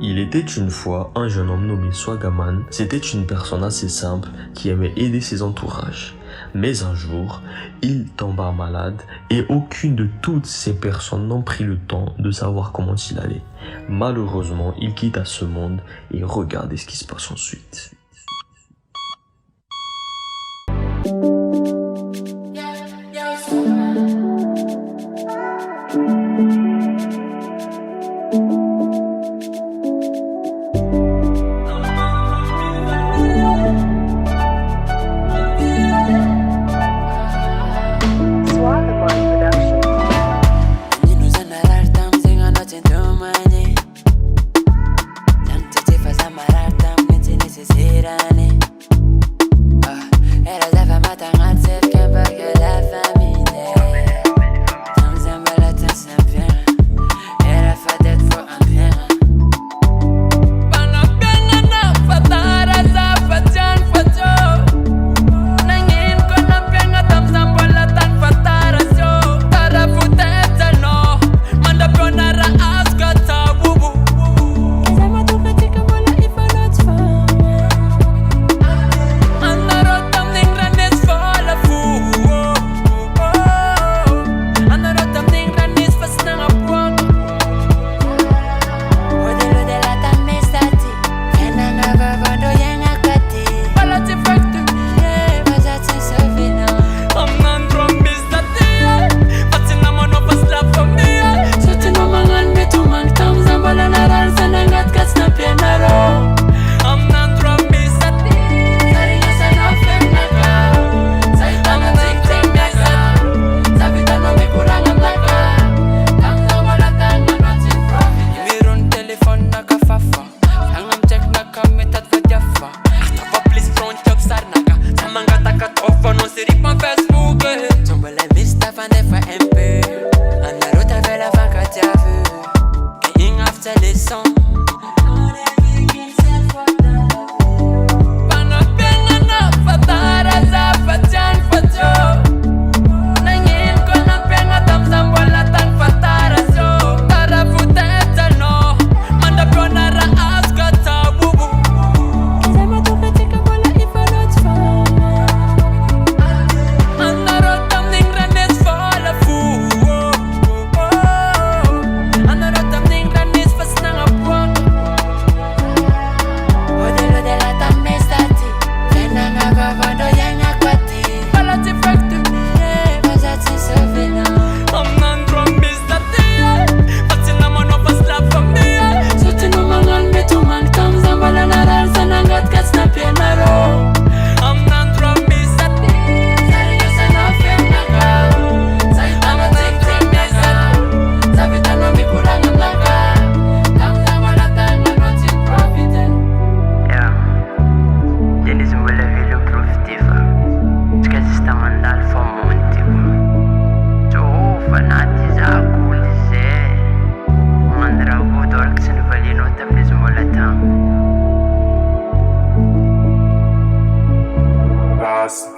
Il était une fois un jeune homme nommé Swagaman. C'était une personne assez simple qui aimait aider ses entourages. Mais un jour, il tomba malade et aucune de toutes ces personnes n'ont pris le temps de savoir comment il allait. Malheureusement, il quitta ce monde et regardez ce qui se passe ensuite. Mas